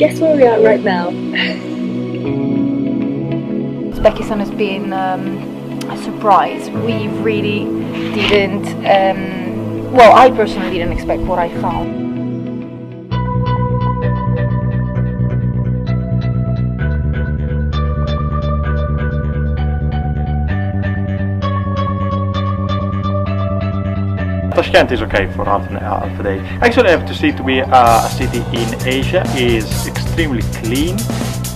guess where we are right now? Uzbekistan has been a surprise. We really didn't, well, I personally didn't expect what I found. Tashkent is okay for half a day. Actually, I have to see to be a city in Asia is extremely clean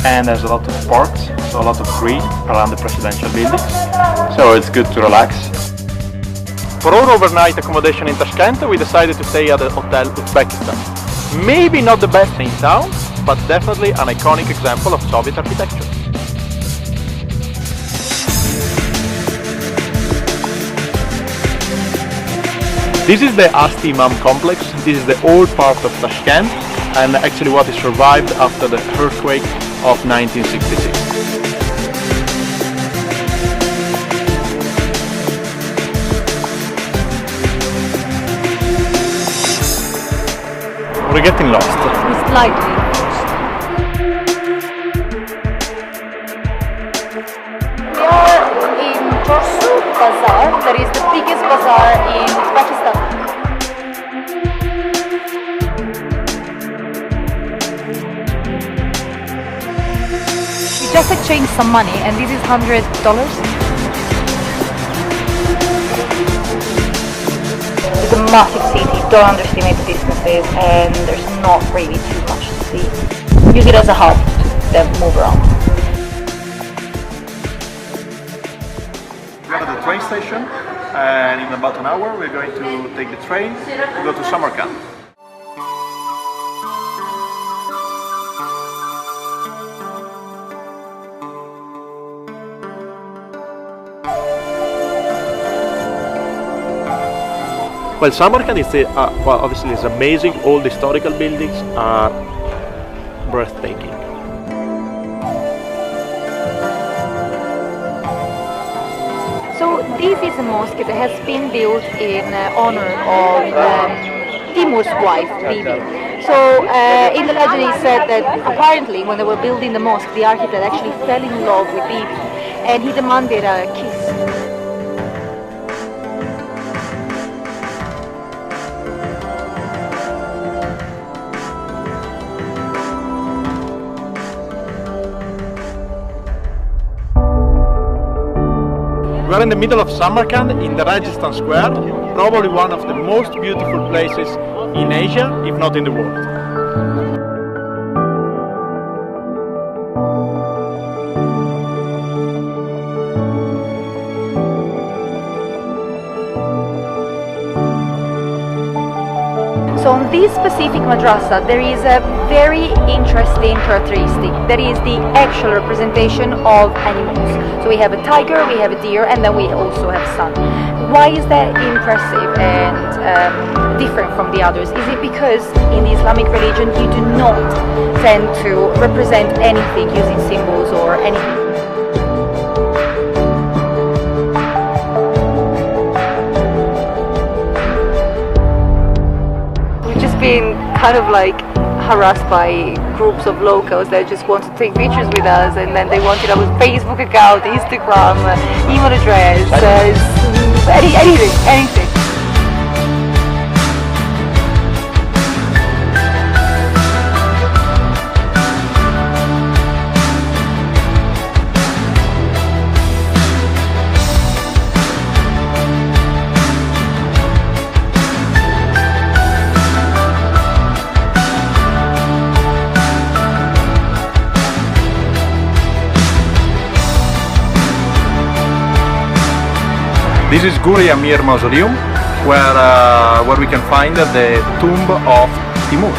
and has a lot of parks, so a lot of green around the presidential buildings. So it's good to relax. For our overnight accommodation in Tashkent, we decided to stay at the Hotel Uzbekistan. Maybe not the best in town, but definitely an iconic example of Soviet architecture. This is the Asti Imam complex. This is the old part of Tashkent and actually what is survived after the earthquake of 1966. We're getting lost. We're slightly lost. We are in Torsu Bazaar, that is the biggest bazaar in Uzbekistan. We just exchanged some money and this is $100. It's a massive city, don't underestimate the distances, and there's not really too much to see. Use it as a hub to then move around. We are at the train station and in about an hour we're going to take the train to go to Samarkand. Well, Samarkand is well, obviously it's amazing. All the historical buildings are breathtaking. So this is a mosque that has been built in honor of Timur's wife, Bibi. So in the legend it said that apparently when they were building the mosque, the architect actually fell in love with Bibi and he demanded a kiss. We are in the middle of Samarkand in the Rajasthan Square, probably one of the most beautiful places in Asia, if not in the world. So on this specific madrasa there is a very interesting characteristic, that is the actual representation of animals. So we have a tiger, we have a deer, and then we also have sun. Why is that impressive and different from the others? Is it because in the Islamic religion you do not tend to represent anything using symbols or anything? Been kind of like harassed by groups of locals that just want to take pictures with us, and then they wanted our Facebook account, Instagram, email address, anything. This is Guri Amir Mausoleum, where we can find the tomb of Timur.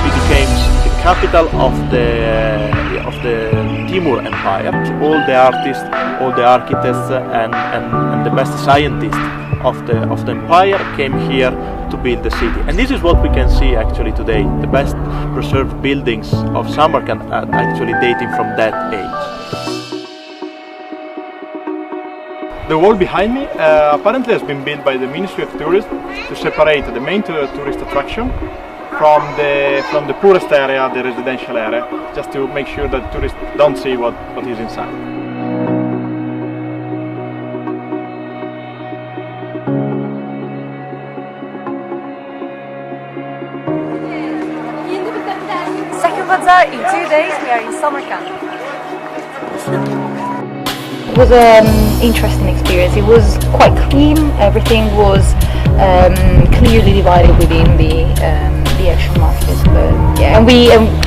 It became the capital of the Timur Empire. All the artists, all the architects and the best scientists of the empire came here to build the city. And this is what we can see actually today. The best preserved buildings of Samarkand are actually dating from that age. The wall behind me apparently has been built by the Ministry of Tourism to separate the main tourist attraction from the poorest area, the residential area, just to make sure that tourists don't see what is inside. Second bazaar in 2 days. We are in Samarkand. It was an interesting experience. It was quite clean. Everything was clearly divided within the actual market. But yeah,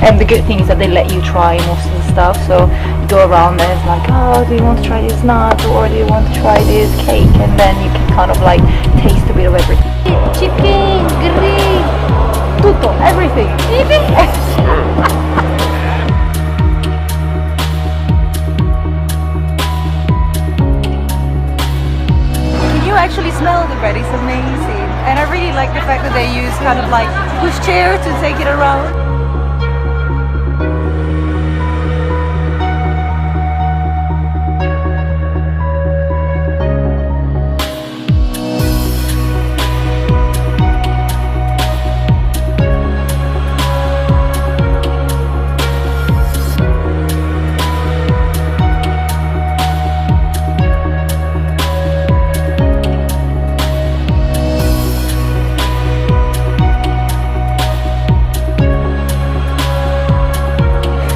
and the good thing is that they let you try most of the stuff. So you go around and it's like, oh, do you want to try this nut, or do you want to try this cake? And then you can kind of like taste a bit of everything. Chicken, grill, tutto, everything. Actually smell the bread, it's amazing, and I really like the fact that they use kind of like pushchair to take it around.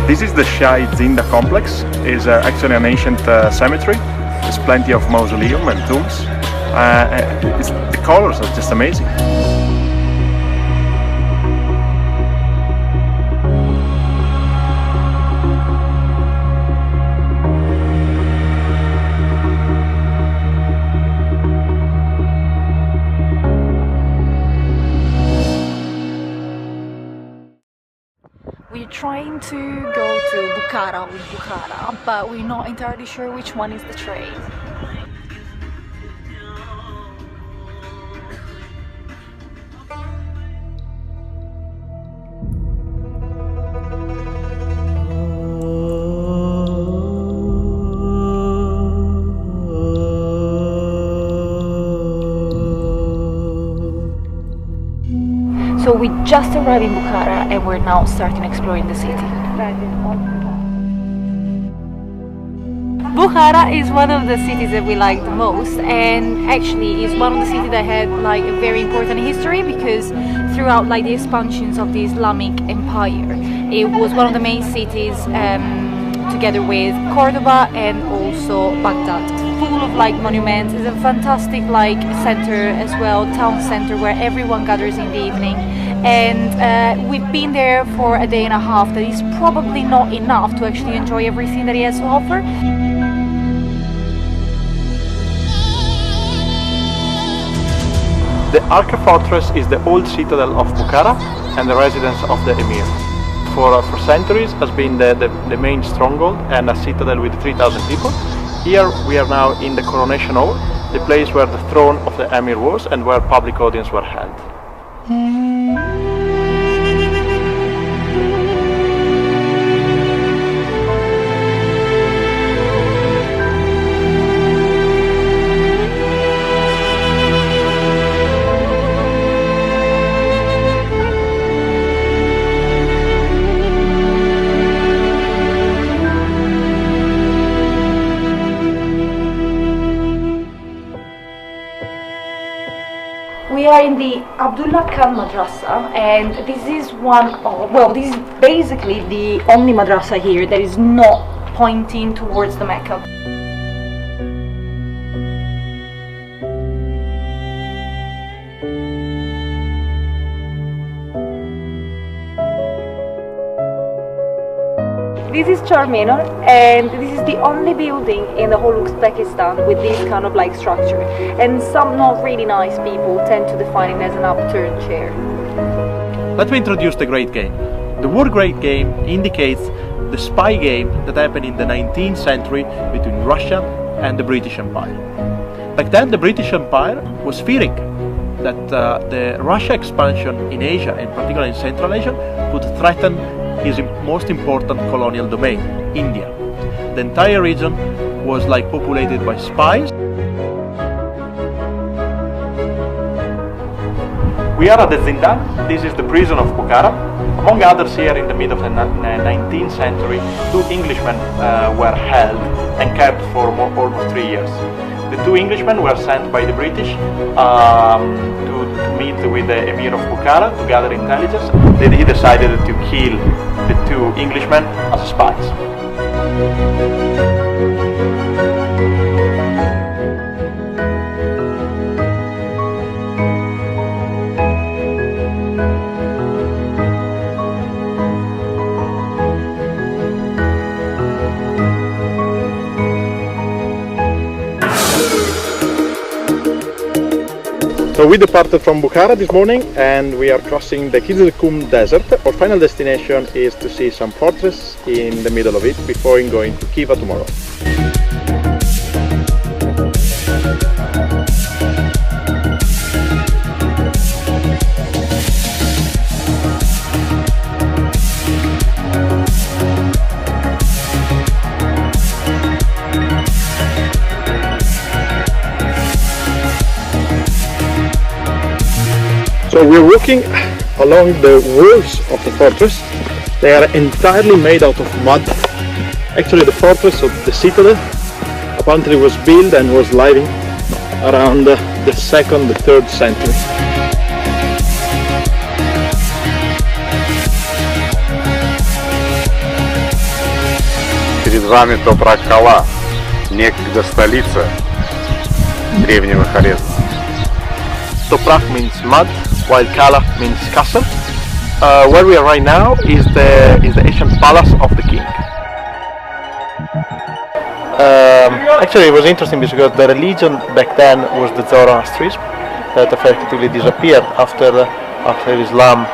This is the Shai Zinda complex. It's actually an ancient cemetery. There's plenty of mausoleum and tombs. The colors are just amazing. We're trying to go to Bukhara, but we're not entirely sure which one is the train. So we just arrived in Bukhara and we're now starting exploring the city. Bukhara is one of the cities that we like the most, and actually is one of the cities that had like a very important history, because throughout like the expansions of the Islamic Empire, it was one of the main cities together with Cordoba and also Baghdad. Full of like monuments. It's a fantastic like center as well, town center, where everyone gathers in the evening. And we've been there for a day and a half. That is probably not enough to actually enjoy everything that it has to offer. The Arka fortress is the old citadel of Bukhara and the residence of the emir. For centuries has been the main stronghold and a citadel with 3,000 people. Here we are now in the coronation hall, the place where the throne of the emir was and where public audiences were held. We are in the Abdullah Khan Madrasa, and this is this is basically the only madrasa here that is not pointing towards the Mecca. This is Charminar, and this is the only building in the whole Uzbekistan with this kind of like structure, and some not really nice people tend to define it as an upturned chair. Let me introduce the Great Game. The word Great Game indicates the spy game that happened in the 19th century between Russia and the British Empire. Back then the British Empire was fearing that the Russia expansion in Asia, and particularly in Central Asia, would threaten his most important colonial domain, India. The entire region was like populated by spies. We are at the Zindan. This is the prison of Bukhara. Among others, here in the mid of the 19th century, 2 Englishmen were held and kept for almost 3 years. The 2 Englishmen were sent by the British to meet with the Emir of Bukhara to gather intelligence. Then he decided to kill the 2 Englishmen as spies. So we departed from Bukhara this morning and we are crossing the Kizilkum desert. Our final destination is to see some fortress in the middle of it before going to Khiva tomorrow. So we're walking along the walls of the fortress. They are entirely made out of mud. Actually, the fortress of the citadel apparently was built and was living around the 2nd, the 3rd century. Перед вами Топрак-Кала, некогда столица древнего Хорезма. Toprak means mud, while Kala means castle. Where we are right now is the ancient palace of the king. Actually, it was interesting because the religion back then was the Zoroastrianism that effectively disappeared after Islam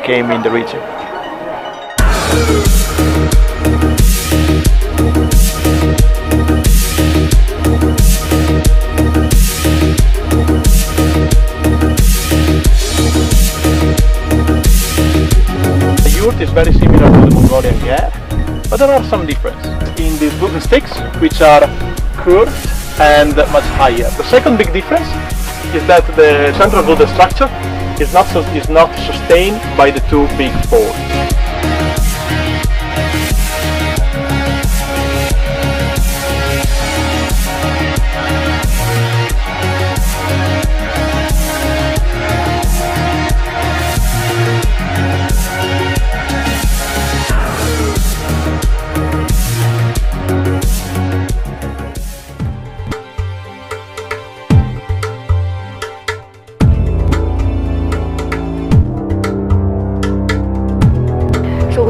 came in the region. Is very similar to the Mongolian Ger, but there are some differences in these wooden sticks, which are curved and much higher. The second big difference is that the central wooden structure is not sustained by the 2 big poles.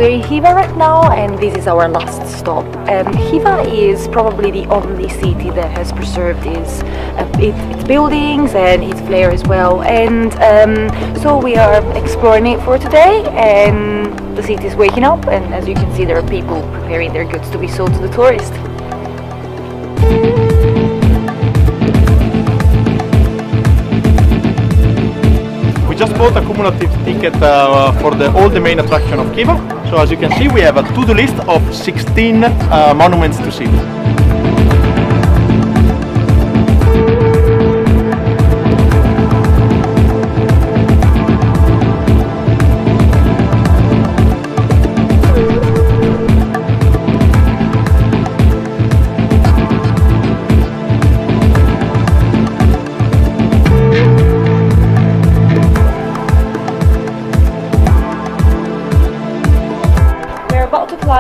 We're in Khiva right now, and this is our last stop. Khiva is probably the only city that has preserved its buildings and its flair as well. And so we are exploring it for today, and the city is waking up. And as you can see, there are people preparing their goods to be sold to the tourists. We just bought a cumulative ticket for all the main attraction of Khiva. So as you can see, we have a to-do list of 16 monuments to see.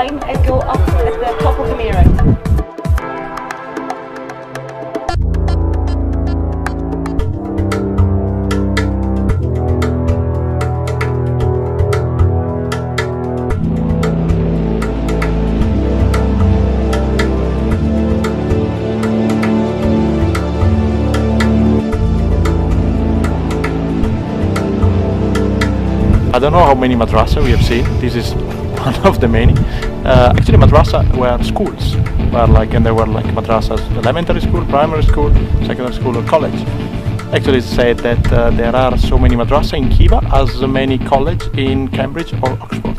And go up at the top of the minaret. I don't know how many madrasa we have seen. This is one of the many. Actually, madrasa were schools, and there were like madrasas, elementary school, primary school, secondary school, or college. Actually, it's said that there are so many madrasa in Khiva as many college in Cambridge or Oxford.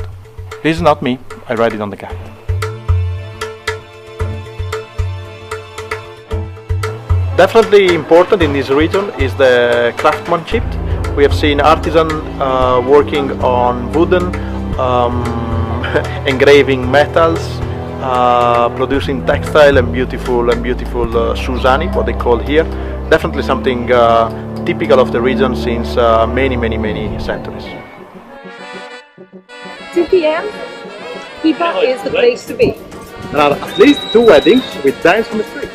This is not me. I read it on the guide. Definitely important in this region is the craftsmanship. We have seen artisans working on wooden, engraving metals, producing textile and beautiful Suzani, what they call here. Definitely something typical of the region since many centuries. 2 p.m. Khiva is the place to be. There are at least 2 weddings with dance on the street.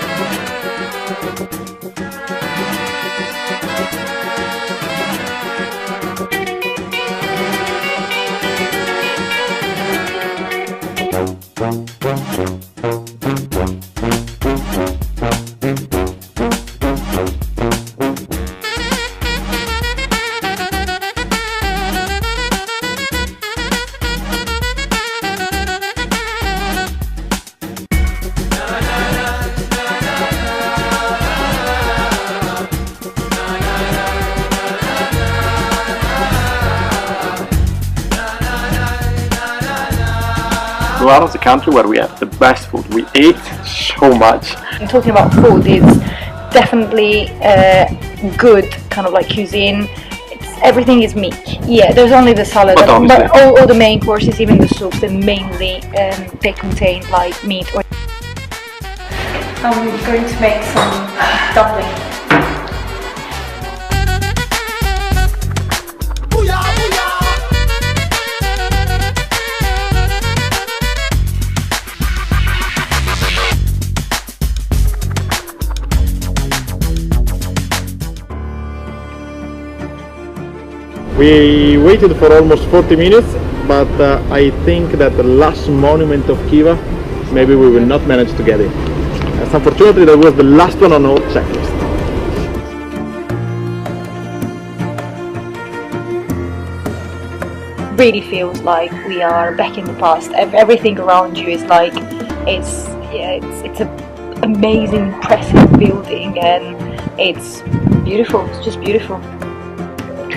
We are the country where we have the best food. We ate so much. And talking about food, it's definitely good kind of like cuisine. Everything is meat. Yeah, there's only the salad, but all the main courses, even the soups, they mainly they contain like meat. I'm going to make some dumplings. We waited for almost 40 minutes, but I think that the last monument of Khiva, maybe we will not manage to get it. As unfortunately, that was the last one on our checklist. Really feels like we are back in the past. Everything around you is like it's an amazing, impressive building, and it's beautiful. It's just beautiful.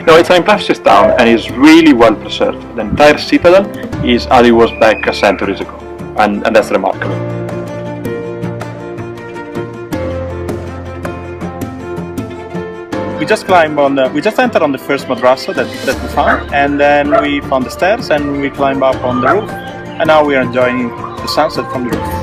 No, it's an impressive town and it's really well preserved. The entire citadel is as it was back centuries ago, and that's remarkable. We just entered on the first madrasa that we found, and then we found the stairs and we climbed up on the roof, and now we are enjoying the sunset from the roof.